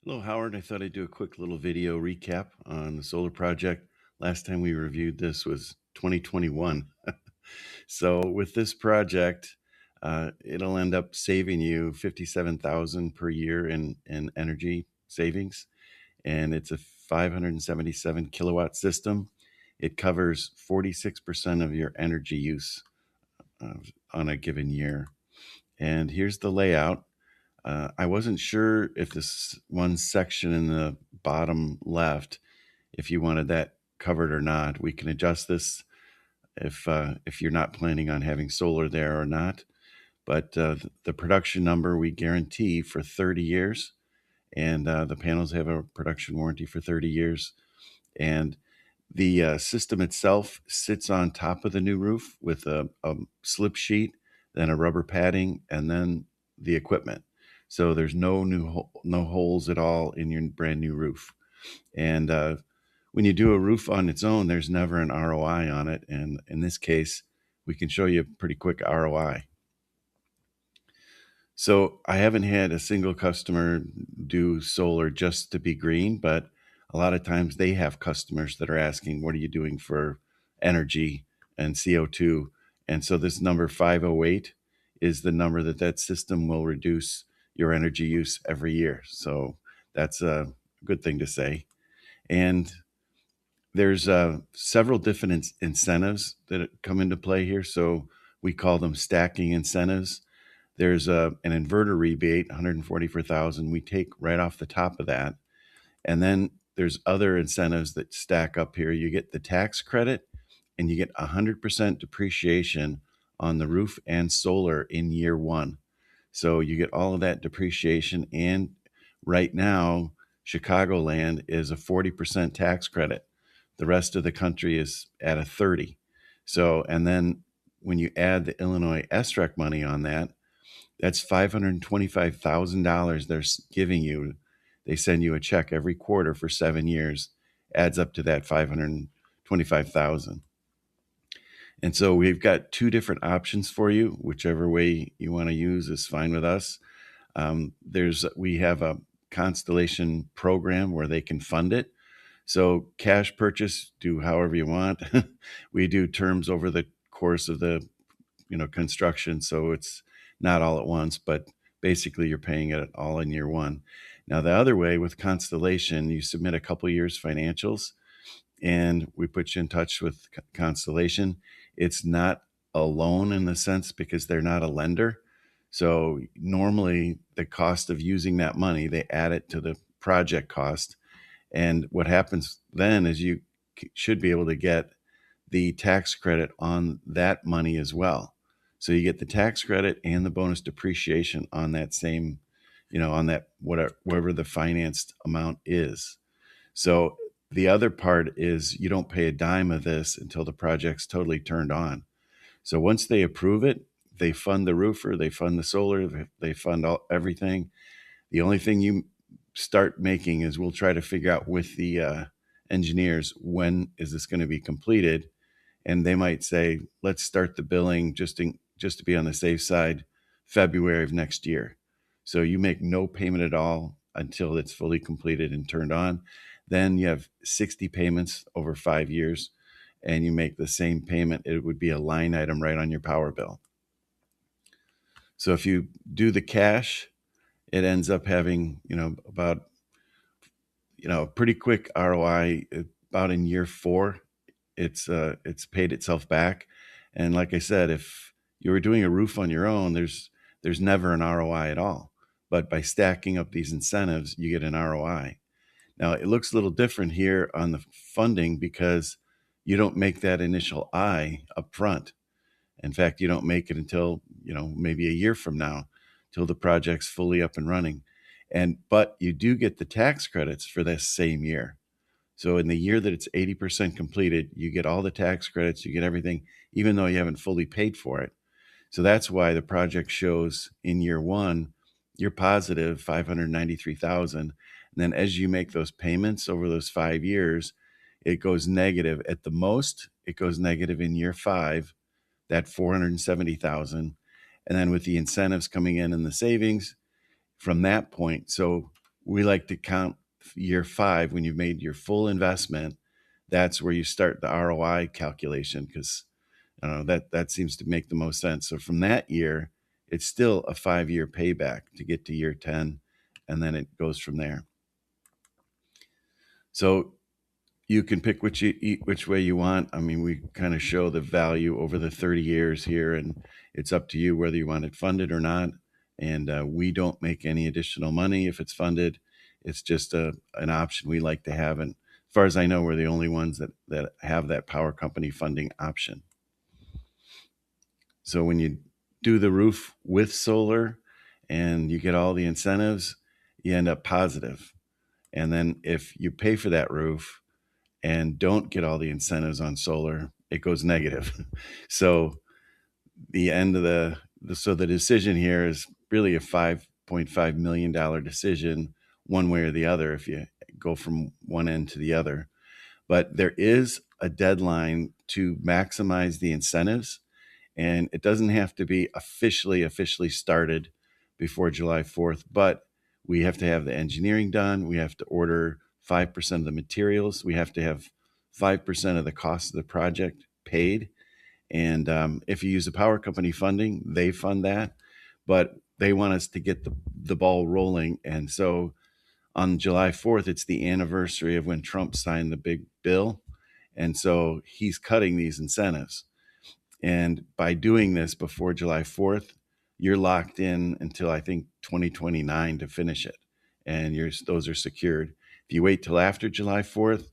Hello, Howard. I thought I'd do a quick little video recap on the solar project. Last time we reviewed this was 2021. So with this project, it'll end up saving you 57,000 per year in energy savings, and it's a 577 kilowatt system. It covers 46% of your energy use on a given year. And here's the layout. I wasn't sure if this one section in the bottom left, if you wanted that covered or not. We can adjust this if you're not planning on having solar there or not. But the production number we guarantee for 30 years, and the panels have a production warranty for 30 years. And the system itself sits on top of the new roof with a slip sheet, then a rubber padding, and then the equipment. So there's no holes at all in your brand new roof. And when you do a roof on its own, there's never an ROI on it. And in this case, we can show you a pretty quick ROI. So I haven't had a single customer do solar just to be green, but a lot of times they have customers that are asking, what are you doing for energy and CO2? And so this number 508 is the number that system will reduce your energy use every year. So that's a good thing to say. And there's several different incentives that come into play here. So we call them stacking incentives. There's an inverter rebate, 144,000. We take right off the top of that, and then there's other incentives that stack up here. You get the tax credit, and you get 100% depreciation on the roof and solar in year one. So you get all of that depreciation, and right now, Chicagoland is a 40% tax credit. The rest of the country is at a 30. So, and then when you add the Illinois SREC money on that, that's $525,000 they're giving you. They send you a check every quarter for 7 years, adds up to that 525,000. And so we've got two different options for you. Whichever way you want to use is fine with us. We have a Constellation program where they can fund it. So cash purchase, do however you want. We do terms over the course of the construction, so it's not all at once, but basically you're paying it all in year one. Now the other way with Constellation, you submit a couple years financials, and we put you in touch with Constellation. It's not a loan in the sense because they're not a lender. So normally the cost of using that money, they add it to the project cost. And what happens then is you should be able to get the tax credit on that money as well. So you get the tax credit and the bonus depreciation on that same, on that whatever the financed amount is. So the other part is you don't pay a dime of this until the project's totally turned on. So once they approve it, they fund the roofer, they fund the solar, they fund everything. The only thing you start making is we'll try to figure out with the engineers, when is this going to be completed? And they might say, let's start the billing just to be on the safe side, February of next year. So you make no payment at all until it's fully completed and turned on. Then you have 60 payments over 5 years, and you make the same payment. It would be a line item right on your power bill. So if you do the cash, it ends up having, about, a pretty quick ROI. About in year 4, it's paid itself back. And like I said, if you were doing a roof on your own, there's never an ROI at all. But by stacking up these incentives, you get an ROI. Now it looks a little different here on the funding because you don't make that initial I up front. In fact, you don't make it until, maybe a year from now, till the project's fully up and running. But you do get the tax credits for this same year. So in the year that it's 80% completed, you get all the tax credits, you get everything, even though you haven't fully paid for it. So that's why the project shows in year one, you're positive 593,000. And then as you make those payments over those 5 years, it goes negative. At the most, it goes negative in year 5, that 470,000. And then with the incentives coming in and the savings from that point. So we like to count year 5 when you've made your full investment. That's where you start the ROI calculation, because that seems to make the most sense. So from that year, it's still a 5-year payback to get to year 10, and then it goes from there. So you can pick which way you want. I mean, we kind of show the value over the 30 years here, and it's up to you whether you want it funded or not. And we don't make any additional money if it's funded. It's just an option we like to have. And as far as I know, we're the only ones that have that power company funding option. So when you do the roof with solar and you get all the incentives, you end up positive. And then if you pay for that roof and don't get all the incentives on solar, it goes negative. So the end of the decision here is really a $5.5 million decision, one way or the other, if you go from one end to the other. But there is a deadline to maximize the incentives, and it doesn't have to be officially started before July 4th, but we have to have the engineering done. We have to order 5% of the materials. We have to have 5% of the cost of the project paid. And if you use the power company funding, they fund that, but they want us to get the ball rolling. And so on July 4th, it's the anniversary of when Trump signed the big bill. And so he's cutting these incentives. And by doing this before July 4th, you're locked in until I think 2029 to finish it. And those are secured. If you wait till after July 4th,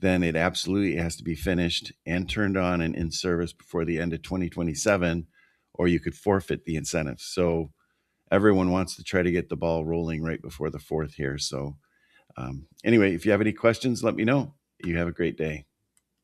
then it absolutely has to be finished and turned on and in service before the end of 2027, or you could forfeit the incentives. So everyone wants to try to get the ball rolling right before the 4th here. So anyway, if you have any questions, let me know. You have a great day.